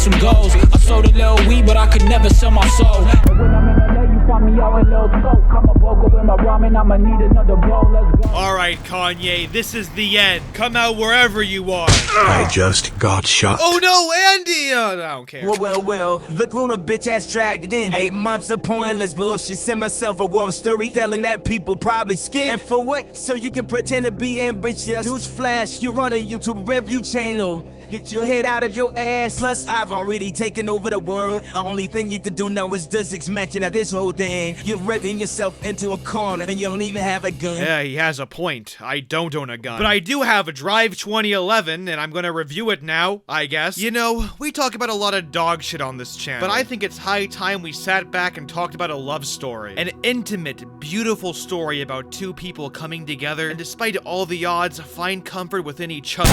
some goals. I sold a little weed, but I could never sell my soul. And when I'm in LA, you find me out in Lil Soap. Come up, go with my ramen, I'ma need another bowl. Let's go. Alright, Kanye, this is the end. Come out wherever you are. I just got shot. Oh no, Andy! I don't care. Well, look on a bitch ass dragged it in. 8 months of pointless bullshit. Send myself a war story telling that people probably scared. And for what? So you can pretend to be ambitious. Newsflash, you run a YouTube review channel. Get your head out of your ass. Plus, I've already taken over the world. The only thing you can do now is just expansion of this whole thing. You're revving yourself into a corner and you don't even have a gun. Yeah, he has a point. I don't own a gun. But I do have a Drive 2011, and I'm gonna review it now, I guess. You know, we talk about a lot of dog shit on this channel, but I think it's high time we sat back and talked about a love story. An intimate, beautiful story about two people coming together, and despite all the odds, find comfort within each other.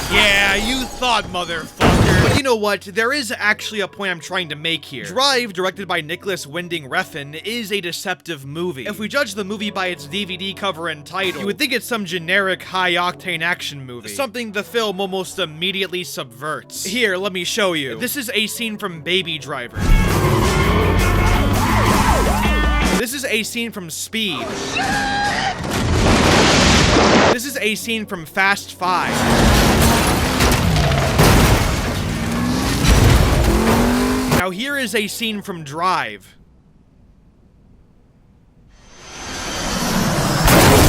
Yeah, you thought, motherfucker. But you know what? There is actually a point I'm trying to make here. Drive, directed by Nicholas Winding Refn, is a deceptive movie. If we judge the movie by its DVD cover and title, you would think it's some generic high-octane action movie. Something the film almost immediately subverts. Here, let me show you. This is a scene from Baby Driver. This is a scene from Speed. This is a scene from Fast 5. Now here is a scene from Drive.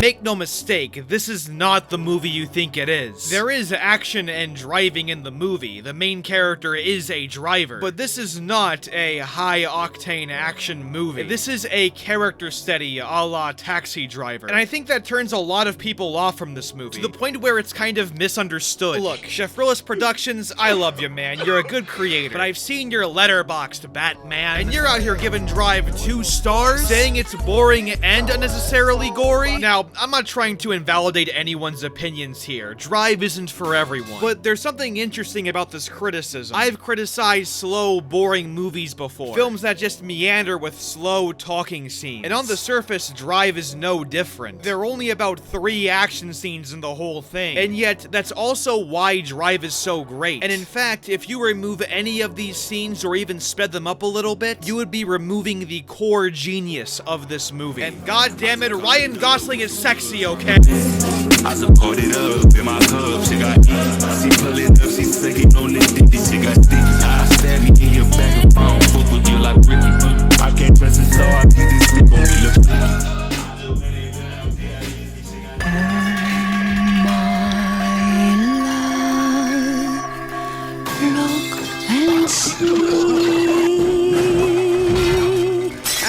Make no mistake, this is not the movie you think it is. There is action and driving in the movie. The main character is a driver. But this is not a high-octane action movie. This is a character study a la Taxi Driver. And I think that turns a lot of people off from this movie, to the point where it's kind of misunderstood. Look, Sheffrillis Productions, I love you, man. You're a good creator. But I've seen your Letterboxd, Batman, and you're out here giving Drive 2 stars, saying it's boring and unnecessarily gory. Now, I'm not trying to invalidate anyone's opinions here. Drive isn't for everyone. But there's something interesting about this criticism. I've criticized slow, boring movies before. Films that just meander with slow talking scenes. And on the surface, Drive is no different. There are only about 3 action scenes in the whole thing. And yet, that's also why Drive is so great. And in fact, if you remove any of these scenes or even sped them up a little bit, you would be removing the core genius of this movie. And goddammit, Ryan Gosling is sexy, okay? I support it up in my cup, she got she pull it up, she sucking on this dick, she got sticky. I stab you in your back and phone, fuck with you like Ricky. I can't trust it, so I keep this sleep on me, look.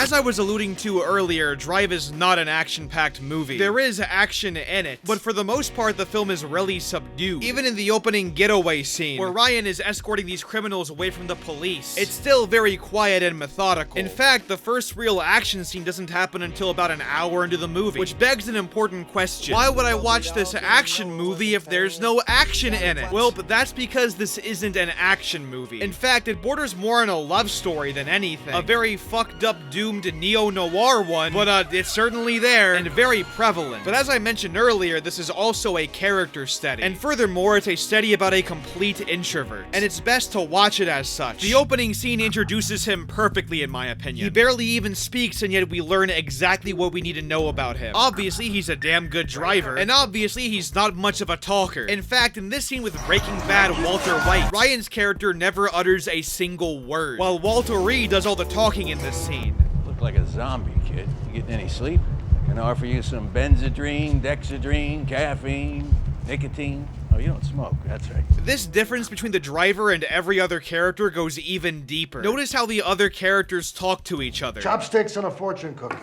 As I was alluding to earlier, Drive is not an action-packed movie. There is action in it, but for the most part, the film is really subdued. Even in the opening getaway scene, where Ryan is escorting these criminals away from the police, it's still very quiet and methodical. In fact, the first real action scene doesn't happen until about an hour into the movie, which begs an important question. Why would I watch this action movie if there's no action in it? Well, but that's because this isn't an action movie. In fact, it borders more on a love story than anything. A very fucked up, doomed neo-noir one, but it's certainly there and very prevalent. But as I mentioned earlier, this is also a character study. And furthermore, it's a study about a complete introvert. And it's best to watch it as such. The opening scene introduces him perfectly, in my opinion. He barely even speaks, and yet we learn exactly what we need to know about him. Obviously, he's a damn good driver, and obviously, he's not much of a talker. In fact, in this scene with Breaking Bad Walter White, Ryan's character never utters a single word, while Walter Reed does all the talking in this scene. Like a zombie, kid. You getting any sleep? I can offer you some Benzedrine, Dexedrine, caffeine, nicotine. Oh, you don't smoke, that's right. This difference between the driver and every other character goes even deeper. Notice how the other characters talk to each other. Chopsticks and a fortune cookie.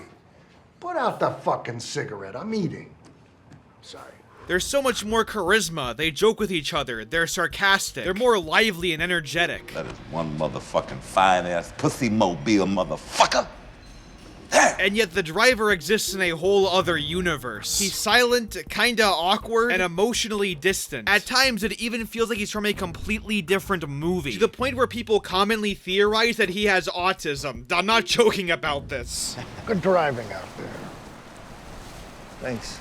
Put out the fucking cigarette, I'm eating. Sorry. There's so much more charisma, they joke with each other, they're sarcastic, they're more lively and energetic. That is one motherfucking fine-ass pussy-mobile motherfucker. And yet the driver exists in a whole other universe. He's silent, kinda awkward, and emotionally distant. At times, it even feels like he's from a completely different movie, to the point where people commonly theorize that he has autism. I'm not joking about this. Good driving out there. Thanks.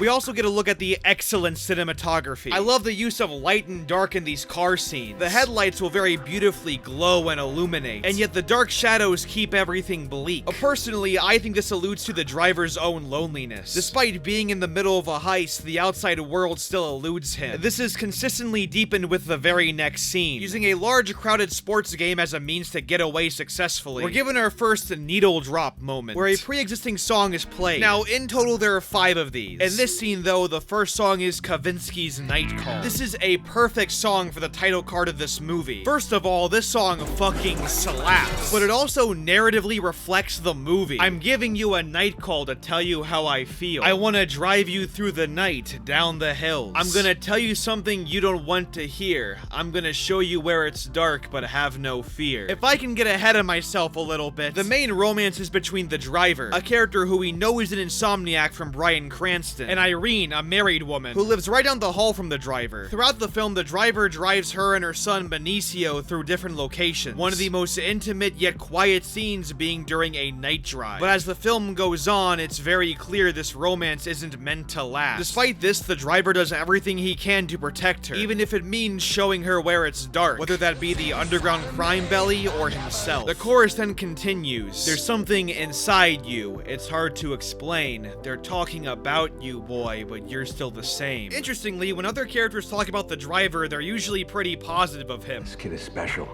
We also get a look at the excellent cinematography. I love the use of light and dark in these car scenes. The headlights will very beautifully glow and illuminate, and yet the dark shadows keep everything bleak. Personally, I think this alludes to the driver's own loneliness. Despite being in the middle of a heist, the outside world still eludes him. This is consistently deepened with the very next scene. Using a large crowded sports game as a means to get away successfully, we're given our first needle drop moment, where a pre-existing song is played. Now, in total, there are 5 of these. In this scene, though, the first song is Kavinsky's Nightcall. This is a perfect song for the title card of this movie. First of all, this song fucking slaps, but it also narratively reflects the movie. I'm giving you a night call to tell you how I feel. I want to drive you through the night, down the hills. I'm gonna tell you something you don't want to hear. I'm gonna show you where it's dark, but have no fear. If I can get ahead of myself a little bit, the main romance is between the driver, a character who we know is an insomniac from Bryan Cranston, and Irene, a married woman, who lives right down the hall from the driver. Throughout the film, the driver drives her and her son Benicio through different locations, one of the most intimate yet quiet scenes being during a night drive. But as the film goes on, it's very clear this romance isn't meant to last. Despite this, the driver does everything he can to protect her, even if it means showing her where it's dark, whether that be the underground crime belly or himself. The chorus then continues. There's something inside you. It's hard to explain. They're talking about you, boy, but you're still the same. Interestingly, when other characters talk about the driver, they're usually pretty positive of him. This kid is special.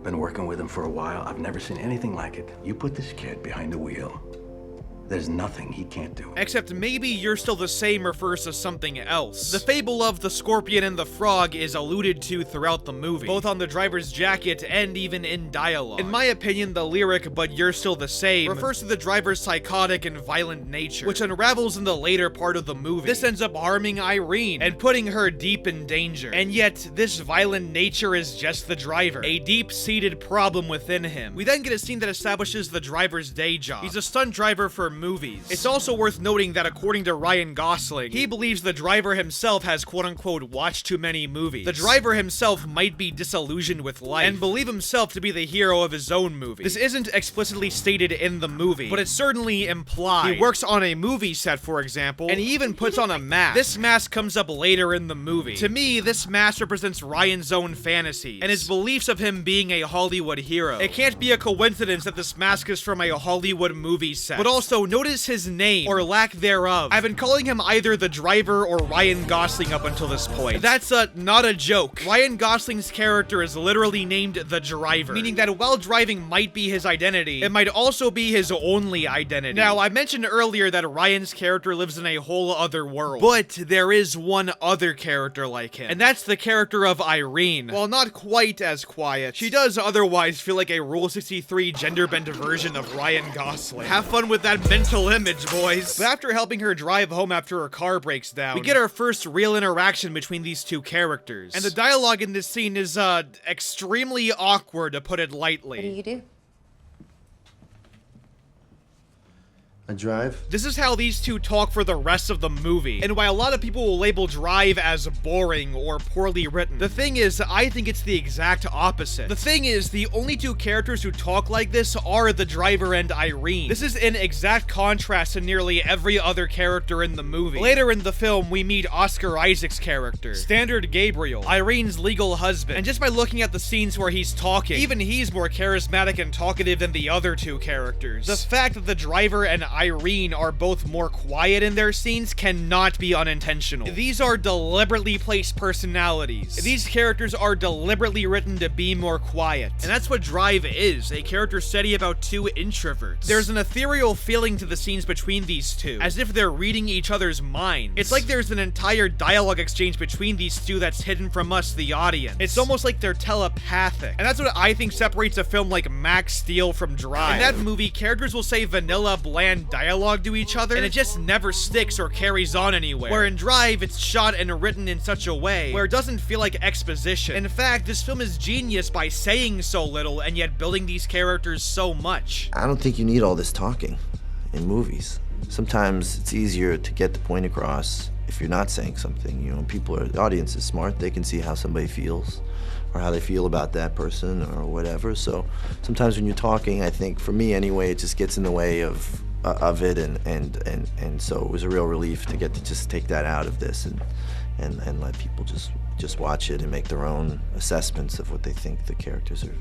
Been working with him for a while. I've never seen anything like it. You put this kid behind the wheel, there's nothing he can't do. Except maybe You're Still the Same refers to something else. The fable of the scorpion and the frog is alluded to throughout the movie, both on the driver's jacket and even in dialogue. In my opinion, the lyric, "But you're still the same," refers to the driver's psychotic and violent nature, which unravels in the later part of the movie. This ends up harming Irene and putting her deep in danger. And yet, this violent nature is just the driver, a deep-seated problem within him. We then get a scene that establishes the driver's day job. He's a stunt driver for movies. It's also worth noting that according to Ryan Gosling, he believes the driver himself has quote-unquote watched too many movies. The driver himself might be disillusioned with life and believe himself to be the hero of his own movie. This isn't explicitly stated in the movie, but it's certainly implied. He works on a movie set, for example, and he even puts on a mask. This mask comes up later in the movie. To me, this mask represents Ryan's own fantasies and his beliefs of him being a Hollywood hero. It can't be a coincidence that this mask is from a Hollywood movie set. But also, notice his name, or lack thereof. I've been calling him either the driver or Ryan Gosling up until this point. That's not a joke. Ryan Gosling's character is literally named the driver, meaning that while driving might be his identity, it might also be his only identity. Now, I mentioned earlier that Ryan's character lives in a whole other world, but there is one other character like him, and that's the character of Irene. While not quite as quiet, she does otherwise feel like a Rule 63 gender-bent version of Ryan Gosling. Have fun with that mental image, boys. But after helping her drive home after her car breaks down, we get our first real interaction between these two characters. And the dialogue in this scene is, extremely awkward, to put it lightly. What do you do? I drive. This is how these two talk for the rest of the movie, and while a lot of people will label Drive as boring or poorly written, the thing is, I think it's the exact opposite. The thing is, the only two characters who talk like this are the driver and Irene. This is in exact contrast to nearly every other character in the movie. Later in the film, we meet Oscar Isaac's character, Standard Gabriel, Irene's legal husband, and just by looking at the scenes where he's talking, even he's more charismatic and talkative than the other two characters. The fact that the driver and Irene are both more quiet in their scenes cannot be unintentional. These are deliberately placed personalities. These characters are deliberately written to be more quiet. And that's what Drive is, a character study about two introverts. There's an ethereal feeling to the scenes between these two, as if they're reading each other's minds. It's like there's an entire dialogue exchange between these two that's hidden from us, the audience. It's almost like they're telepathic. And that's what I think separates a film like Max Steel from Drive. In that movie, characters will say vanilla, bland dialogue to each other, and it just never sticks or carries on anywhere. Where in Drive, it's shot and written in such a way where it doesn't feel like exposition. In fact, this film is genius by saying so little and yet building these characters so much. I don't think you need all this talking in movies. Sometimes it's easier to get the point across if you're not saying something. You know, the audience is smart. They can see how somebody feels or how they feel about that person or whatever. So sometimes when you're talking, I think, for me anyway, it just gets in the way of of it, and so it was a real relief to get to just take that out of this and let people just watch it and make their own assessments of what they think the characters are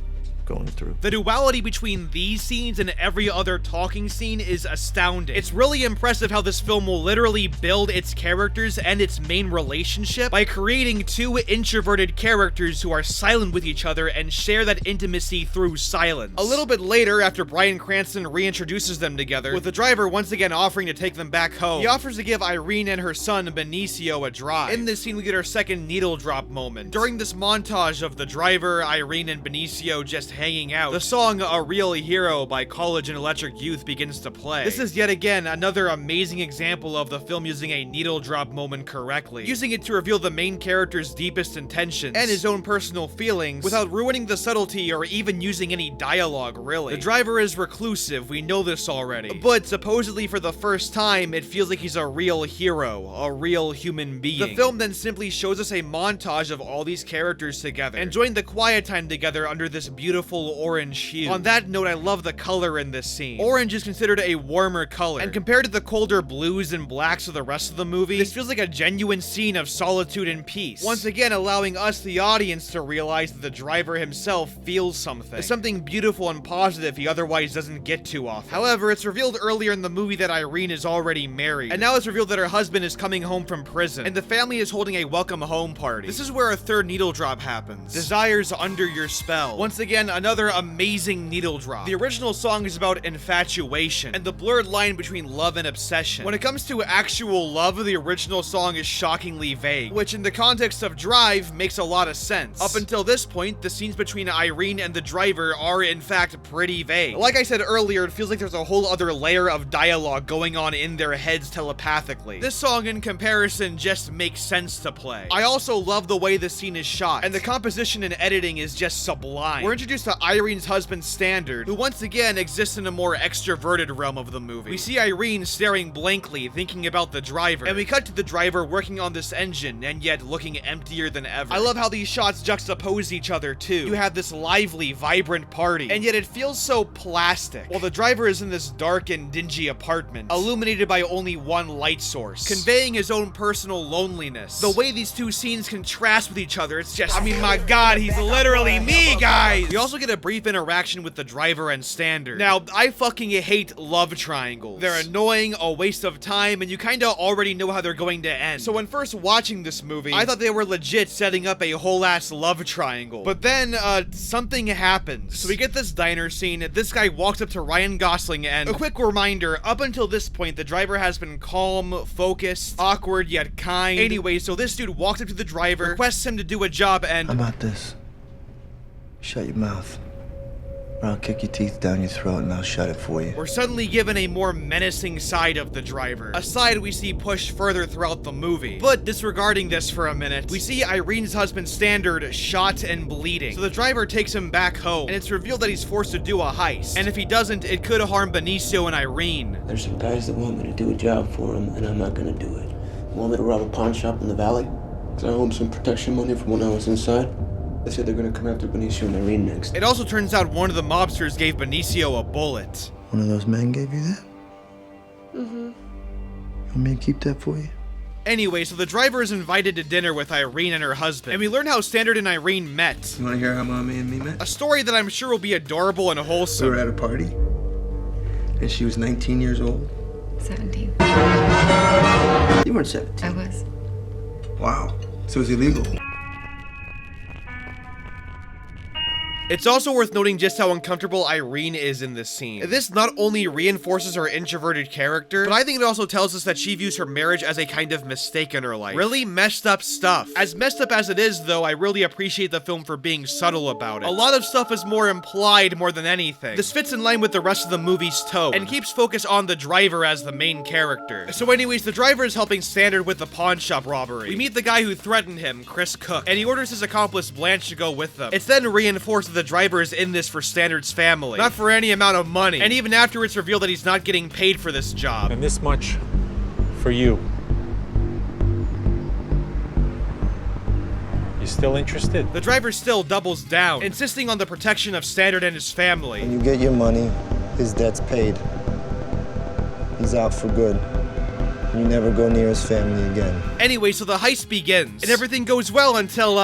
going through. The duality between these scenes and every other talking scene is astounding. It's really impressive how this film will literally build its characters and its main relationship by creating two introverted characters who are silent with each other and share that intimacy through silence. A little bit later, after Bryan Cranston reintroduces them together, with the driver once again offering to take them back home, he offers to give Irene and her son Benicio a drive. In this scene, we get our second needle drop moment. During this montage of the driver, Irene, and Benicio just hanging out, the song A Real Hero by College and Electric Youth begins to play. This is yet again another amazing example of the film using a needle drop moment correctly, using it to reveal the main character's deepest intentions and his own personal feelings without ruining the subtlety or even using any dialogue, really. The driver is reclusive, we know this already, but supposedly for the first time, it feels like he's a real hero, a real human being. The film then simply shows us a montage of all these characters together, enjoying the quiet time together under this beautiful orange hue. On that note, I love the color in this scene. Orange is considered a warmer color, and compared to the colder blues and blacks of the rest of the movie, this feels like a genuine scene of solitude and peace, once again allowing us, the audience, to realize that the driver himself feels something beautiful and positive he otherwise doesn't get too often. However, it's revealed earlier in the movie that Irene is already married, and now it's revealed that her husband is coming home from prison, and the family is holding a welcome home party. This is where a third needle drop happens. Desire's Under Your Spell. Once again, another amazing needle drop. The original song is about infatuation and the blurred line between love and obsession. When it comes to actual love, the original song is shockingly vague, which in the context of Drive makes a lot of sense. Up until this point, the scenes between Irene and the driver are in fact pretty vague. Like I said earlier, it feels like there's a whole other layer of dialogue going on in their heads telepathically. This song in comparison just makes sense to play. I also love the way the scene is shot, and the composition and editing is just sublime. We're introduced to Irene's husband Standard, who once again exists in a more extroverted realm of the movie. We see Irene staring blankly, thinking about the driver, and we cut to the driver working on this engine, and yet looking emptier than ever. I love how these shots juxtapose each other too. You have this lively, vibrant party, and yet it feels so plastic, while the driver is in this dark and dingy apartment, illuminated by only one light source, conveying his own personal loneliness. The way these two scenes contrast with each other, it's just, I mean, my god, he's literally me, guys! We also get a brief interaction with the driver and Standard. Now, I fucking hate love triangles. They're annoying, a waste of time, and you kinda already know how they're going to end. So when first watching this movie, I thought they were legit setting up a whole ass love triangle. But then, something happens. So we get this diner scene, this guy walks up to Ryan Gosling, and a quick reminder, up until this point, the driver has been calm, focused, awkward, yet kind. Anyway, so this dude walks up to the driver, requests him to do a job, and— How about this? Shut your mouth, or I'll kick your teeth down your throat and I'll shut it for you. we're suddenly given a more menacing side of the driver, a side we see pushed further throughout the movie. But disregarding this for a minute, we see Irene's husband Standard shot and bleeding. So the driver takes him back home, and it's revealed that he's forced to do a heist, and if he doesn't, it could harm Benicio and Irene. There's some guys that want me to do a job for them, and I'm not gonna do it. Want me to rob a pawn shop in the valley? Cause I owe them some protection money from when I was inside. They said they're gonna come after Benicio and Irene next. It also turns out one of the mobsters gave Benicio a bullet. One of those men gave you that? Mm-hmm. You want me to keep that for you? Anyway, so the driver is invited to dinner with Irene and her husband, and we learn how Standard and Irene met. You wanna hear how Mommy and me met? A story that I'm sure will be adorable and We wholesome. were at a party, and she was 19 years old. 17. You weren't 17. I was. Wow. So it was illegal. It's also worth noting just how uncomfortable Irene is in this scene. This not only reinforces her introverted character, but I think it also tells us that she views her marriage as a kind of mistake in her life. Really messed up stuff. As messed up as it is, though, I really appreciate the film for being subtle about it. A lot of stuff is more implied more than anything. This fits in line with the rest of the movie's tone, and keeps focus on the driver as the main character. So anyways, the driver is helping Standard with the pawn shop robbery. We meet the guy who threatened him, Chris Cook, and he orders his accomplice Blanche to go with them. It's then reinforced that the driver is in this for Standard's family, not for any amount of money. And even after it's revealed that he's not getting paid for this job. And this much for you. You still interested? The driver still doubles down, insisting on the protection of Standard and his family. When you get your money, his debt's paid. He's out for good. You never go near his family again. Anyway, so the heist begins, and everything goes well until,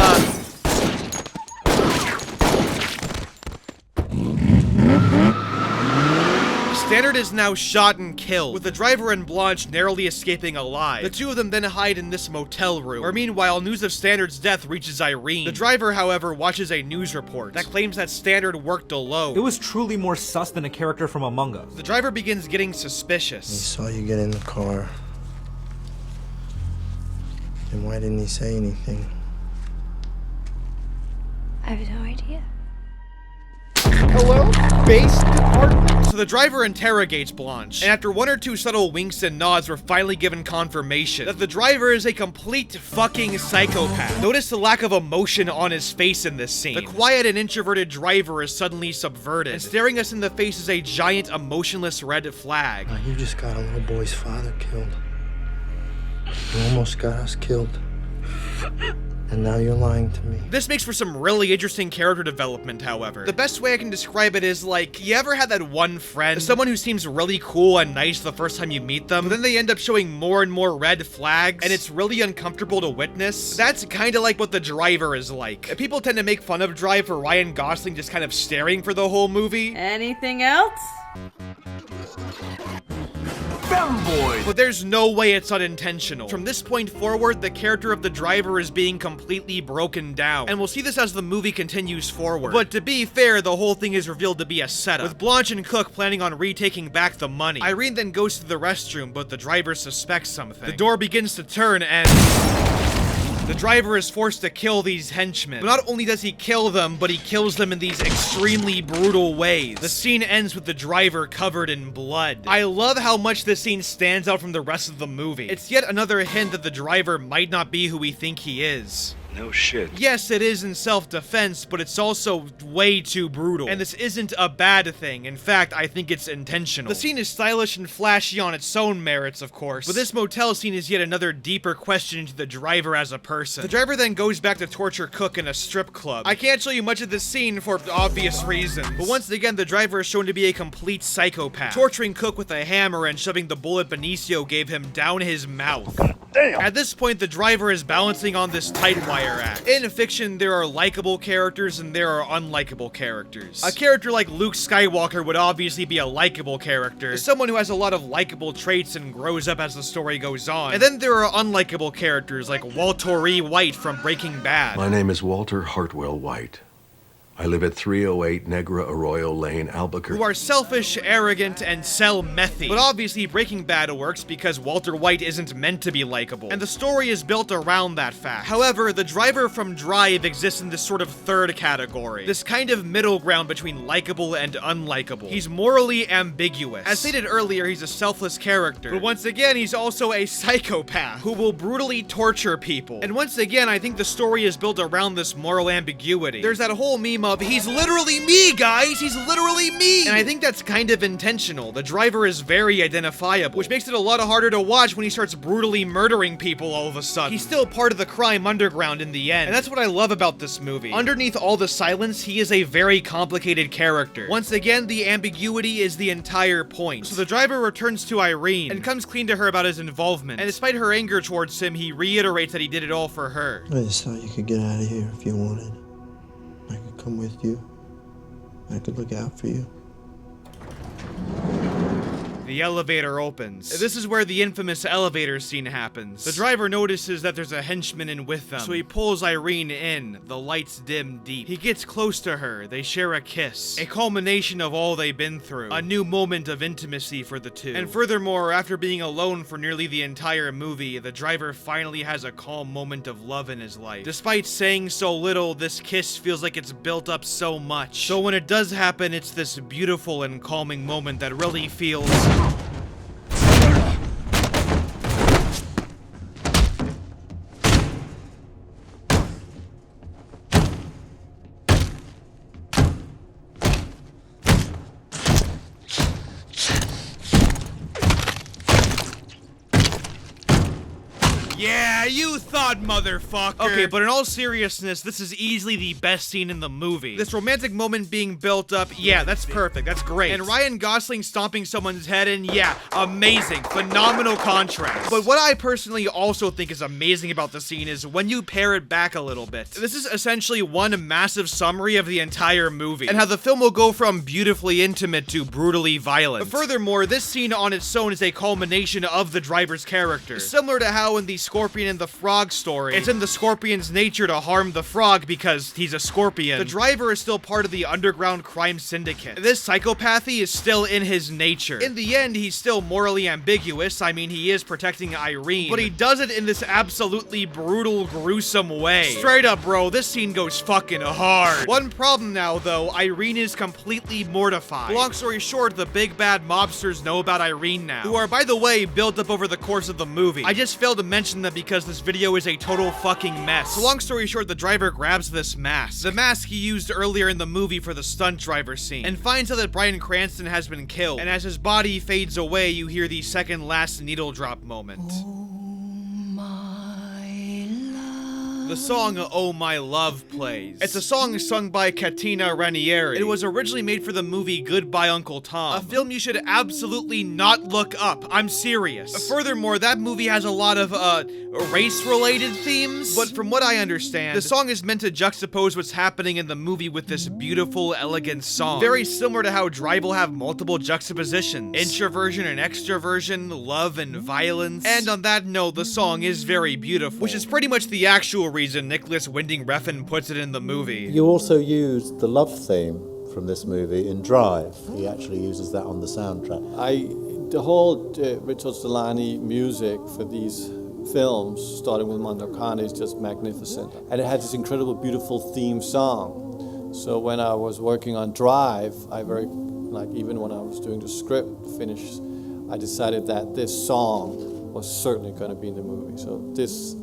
Standard is now shot and killed, with the driver and Blanche narrowly escaping alive. The two of them then hide in this motel room, where meanwhile news of Standard's death reaches Irene. The driver, however, watches a news report that claims that Standard worked alone. It was truly more sus than a character from Among Us. The driver begins getting suspicious. He saw you get in the car. And why didn't he say anything? I have no idea. Hello? Base department. So the driver interrogates Blanche, and after one or two subtle winks and nods, we're finally given confirmation that the driver is a complete fucking psychopath. Notice the lack of emotion on his face in this scene. The quiet and introverted driver is suddenly subverted, and staring us in the face is a giant emotionless red flag. Oh, you just got a little boy's father killed. You almost got us killed. And now you're lying to me. This makes for some really interesting character development, however. The best way I can describe it is like, you ever had that one friend, someone who seems really cool and nice the first time you meet them, but then they end up showing more and more red flags, and it's really uncomfortable to witness? That's kind of like what the driver is like. People tend to make fun of Drive for Ryan Gosling just kind of staring for the whole movie. Anything else? But there's no way it's unintentional. From this point forward, the character of the driver is being completely broken down, and we'll see this as the movie continues forward. But to be fair, the whole thing is revealed to be a setup, with Blanche and Cook planning on retaking back the money. Irene then goes to the restroom, but the driver suspects something. The door begins to turn, and the driver is forced to kill these henchmen. But not only does he kill them, but he kills them in these extremely brutal ways. The scene ends with the driver covered in blood. I love how much this scene stands out from the rest of the movie. It's yet another hint that the driver might not be who we think he is. No shit. Yes, it is in self-defense, but it's also way too brutal. And this isn't a bad thing. In fact, I think it's intentional. The scene is stylish and flashy on its own merits, of course, but this motel scene is yet another deeper question into the driver as a person. The driver then goes back to torture Cook in a strip club. I can't show you much of this scene for obvious reasons, but once again, the driver is shown to be a complete psychopath, torturing Cook with a hammer and shoving the bullet Benicio gave him down his mouth. Damn. At this point, the driver is balancing on this tight wire act. In fiction, there are likable characters and there are unlikable characters. A character like Luke Skywalker would obviously be a likable character, someone who has a lot of likable traits and grows up as the story goes on. And then there are unlikable characters like Walter E. White from Breaking Bad. My name is Walter Hartwell White. I live at 308 Negra Arroyo Lane, Albuquerque. Who are selfish, arrogant, and sell methy. But obviously Breaking Bad works because Walter White isn't meant to be likable, and the story is built around that fact. However, the driver from Drive exists in this sort of third category, this kind of middle ground between likable and unlikable. He's morally ambiguous. As stated earlier, he's a selfless character, but once again, he's also a psychopath who will brutally torture people. And once again, I think the story is built around this moral ambiguity. There's that whole meme of, he's literally me, guys! He's literally me! And I think that's kind of intentional. The driver is very identifiable, which makes it a lot harder to watch when he starts brutally murdering people all of a sudden. He's still part of the crime underground in the end, and that's what I love about this movie. Underneath all the silence, he is a very complicated character. Once again, the ambiguity is the entire point. So the driver returns to Irene and comes clean to her about his involvement, and despite her anger towards him, he reiterates that he did it all for her. I just thought you could get out of here if you wanted. I could come with you. I could look out for you. The elevator opens. This is where the infamous elevator scene happens. The driver notices that there's a henchman in with them, so he pulls Irene in. The lights dim deep. He gets close to her. They share a kiss. A culmination of all they've been through. A new moment of intimacy for the two. And furthermore, after being alone for nearly the entire movie, the driver finally has a calm moment of love in his life. Despite saying so little, this kiss feels like it's built up so much. So when it does happen, it's this beautiful and calming moment that really feels... Yeah, Yeah, you thought, motherfucker. Okay, but in all seriousness, this is easily the best scene in the movie. This romantic moment being built up, yeah, that's perfect, that's great. And Ryan Gosling stomping someone's head in, yeah, amazing, phenomenal contrast. But what I personally also think is amazing about the scene is when you pare it back a little bit. This is essentially one massive summary of the entire movie, and how the film will go from beautifully intimate to brutally violent. Furthermore, this scene on its own is a culmination of the driver's character. Similar to how in the Scorpion and the Frog story, it's in the scorpion's nature to harm the frog because he's a scorpion. The driver is still part of the underground crime syndicate. This psychopathy is still in his nature. In the end, he's still morally ambiguous. I mean, he is protecting Irene, but he does it in this absolutely brutal, gruesome way. Straight up, bro, this scene goes fucking hard. One problem now, though, Irene is completely mortified. Long story short, the big bad mobsters know about Irene now, who are, by the way, built up over the course of the movie. I just failed to mention that because this video is a total fucking mess. So long story short, the driver grabs this mask. The mask he used earlier in the movie for the stunt driver scene, and finds out that Bryan Cranston has been killed. And as his body fades away, you hear the second last needle drop moment. The song Oh My Love plays. It's a song sung by Katina Raniere. It was originally made for the movie Goodbye Uncle Tom, a film you should absolutely not look up. I'm serious. Furthermore, that movie has a lot of, race-related themes, but from what I understand, the song is meant to juxtapose what's happening in the movie with this beautiful, elegant song. Very similar to how Drive will have multiple juxtapositions. Introversion and extroversion, love and violence. And on that note, the song is very beautiful, which is pretty much the actual reason Nicholas Winding Refn puts it in the movie. You also used the love theme from this movie in Drive. He actually uses that on the soundtrack. The whole Richard Stellani music for these films, starting with Mondokane, is just magnificent. And it had this incredible, beautiful theme song. So when I was working on Drive, even when I was doing the script finish, I decided that this song was certainly going to be in the movie. So this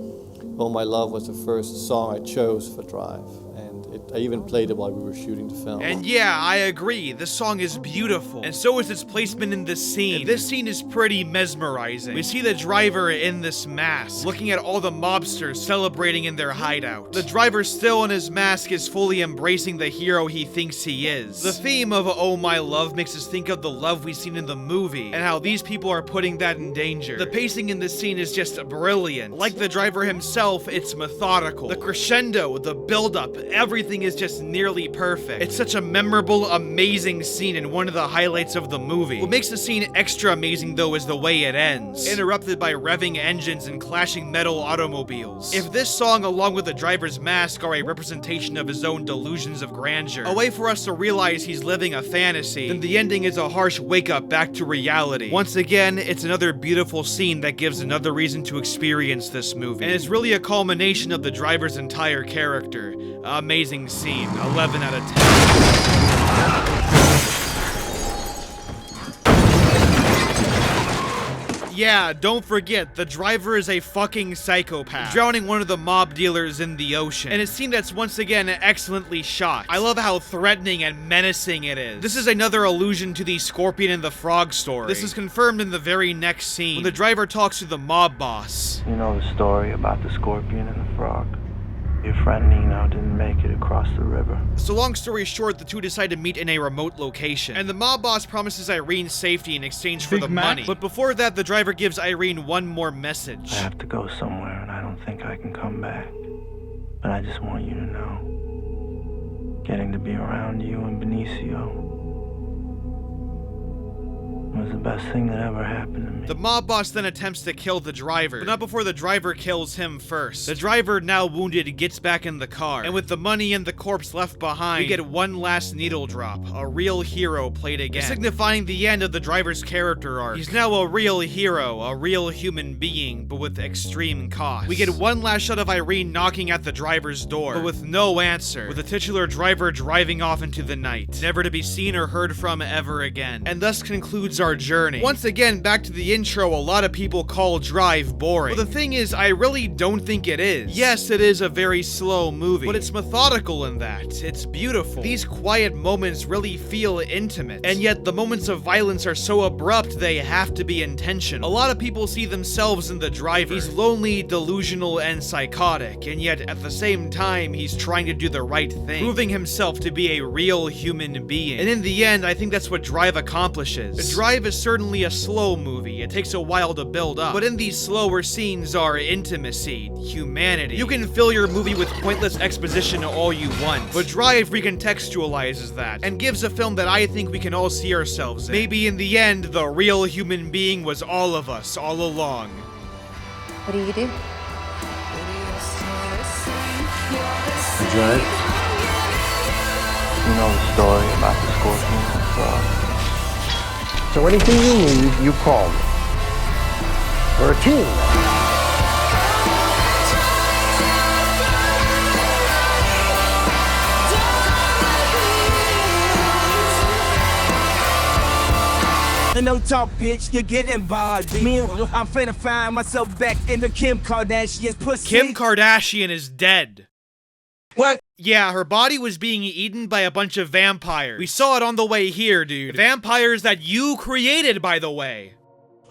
Oh My Love was the first song I chose for Drive, and I even played it while we were shooting the film. And yeah, I agree, this song is beautiful, and so is its placement in this scene. And this scene is pretty mesmerizing. We see the driver in this mask, looking at all the mobsters celebrating in their hideout. The driver still in his mask is fully embracing the hero he thinks he is. The theme of Oh My Love makes us think of the love we've seen in the movie, and how these people are putting that in danger. The pacing in this scene is just brilliant. Like the driver himself, it's methodical. The crescendo, the build-up, everything is just nearly perfect. It's such a memorable, amazing scene and one of the highlights of the movie. What makes the scene extra amazing, though, is the way it ends, interrupted by revving engines and clashing metal automobiles. If this song, along with the driver's mask, are a representation of his own delusions of grandeur, a way for us to realize he's living a fantasy, then the ending is a harsh wake-up back to reality. Once again, it's another beautiful scene that gives another reason to experience this movie. And it's really a culmination of the driver's entire character. Amazing scene. 11 out of 10. Yeah, don't forget, the driver is a fucking psychopath, drowning one of the mob dealers in the ocean. And a scene that's once again excellently shot. I love how threatening and menacing it is. This is another allusion to the Scorpion and the Frog story. This is confirmed in the very next scene, when the driver talks to the mob boss. You know the story about the Scorpion and the Frog? Your friend Nino didn't make it across the river. So long story short, the two decide to meet in a remote location, and the mob boss promises Irene safety in exchange for the money. But before that, the driver gives Irene one more message. I have to go somewhere, and I don't think I can come back. But I just want you to know, getting to be around you and Benicio was the best thing that ever happened to me. The mob boss then attempts to kill the driver, but not before the driver kills him first. The driver, now wounded, gets back in the car, and with the money and the corpse left behind, we get one last needle drop, a real hero played again, signifying the end of the driver's character arc. He's now a real hero, a real human being, but with extreme cost. We get one last shot of Irene knocking at the driver's door, but with no answer, with the titular driver driving off into the night, never to be seen or heard from ever again. And thus concludes our our journey. Once again, back to the intro, a lot of people call Drive boring. But the thing is, I really don't think it is. Yes, it is a very slow movie, but it's methodical in that. It's beautiful. These quiet moments really feel intimate, and yet the moments of violence are so abrupt they have to be intentional. A lot of people see themselves in the driver. He's lonely, delusional, and psychotic, and yet at the same time, he's trying to do the right thing, proving himself to be a real human being. And in the end, I think that's what Drive accomplishes. Drive is certainly a slow movie. It takes a while to build up, but in these slower scenes are intimacy, humanity. You can fill your movie with pointless exposition all you want, but Drive recontextualizes that, and gives a film that I think we can all see ourselves in. Maybe in the end, the real human being was all of us, all along. What do you do? Drive? You know the story about the scorpion and frog. So anything you need, you call me. We're a team. And no talk, bitch, you're getting bored. Me, I'm finna find myself back in the Kim Kardashian's pussy. Kim Kardashian is dead. What? Yeah, her body was being eaten by a bunch of vampires. We saw it on the way here, dude. Vampires that you created, by the way.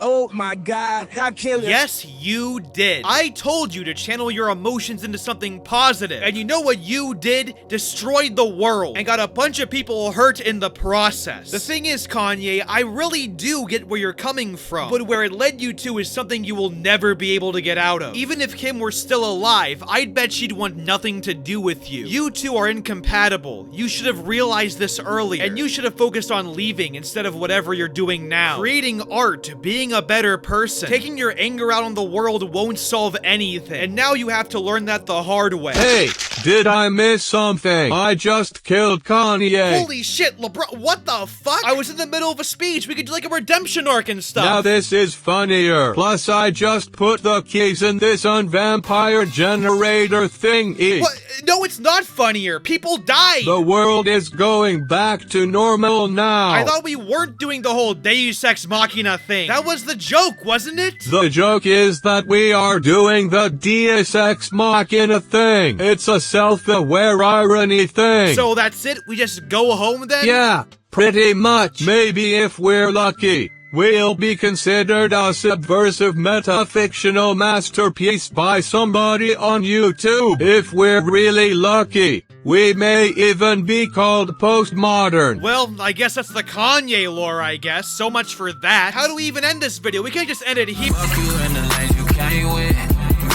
Oh my God, I killed her. Yes, you did. I told you to channel your emotions into something positive. And you know what you did? Destroyed the world. And got a bunch of people hurt in the process. The thing is, Kanye, I really do get where you're coming from. But where it led you to is something you will never be able to get out of. Even if Kim were still alive, I'd bet she'd want nothing to do with you. You two are incompatible. You should have realized this earlier. And you should have focused on leaving instead of whatever you're doing now. Creating art, being a better person. Taking your anger out on the world won't solve anything. And now you have to learn that the hard way. Hey, did I miss something? I just killed Kanye. Holy shit, LeBron, what the fuck? I was in the middle of a speech. We could do like a redemption arc and stuff. Now this is funnier. Plus I just put the keys in this vampire generator thingy. What? No, it's not funnier. People died. The world is going back to normal now. I thought we weren't doing the whole Deus Ex Machina thing. That was the joke, wasn't it? The joke is that we are doing the Deus Ex Machina thing. It's a self-aware irony thing. So that's it? We just go home then? Yeah, pretty much. Maybe if we're lucky, we'll be considered a subversive meta-fictional masterpiece by somebody on YouTube. If we're really lucky, we may even be called postmodern. Well, I guess that's the Kanye lore, I guess. So much for that. How do we even end this video? We can't just end it here. Fuck you in the lanes you came with.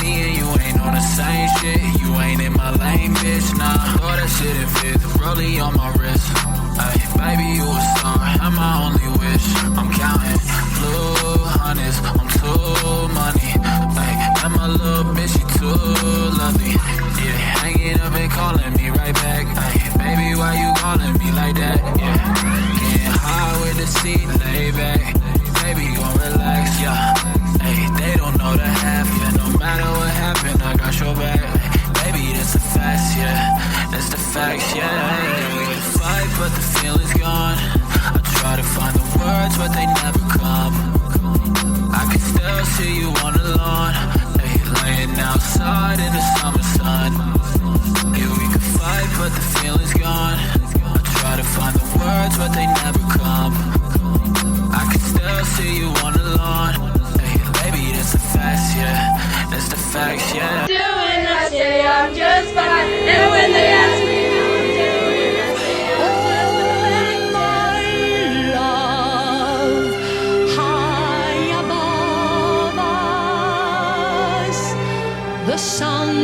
Me and you ain't on the same shit. You ain't in my lane, bitch, nah. Throw that shit in fifth, rollie on my wrist. Ay, baby, you a star, I'm my only wish. I'm counting blue hundreds, I'm too money. Ay, and my little bitch, she too lovely. Yeah, hanging up and calling me right back. Ay, baby, why you calling me like that? Yeah, getting high with the seat, lay back. Baby, gon' relax, yeah. Ay, they don't know the half, yeah. No matter what happened, I got your back. Baby, that's the facts, yeah. That's the facts, yeah. We can fight, but the feeling's gone. I try to find the words, but they never come. I can still see you on the lawn. Hey, laying outside in the summer sun. Yeah, we can fight, but the feeling's gone. I try to find the words, but they never come. I can still see you on the lawn. Hey, baby, that's the facts, yeah. That's the facts, yeah. Doing, I say I'm just fine. And when they ask me how I'm doing, I say I'm just fine. High above us, the sun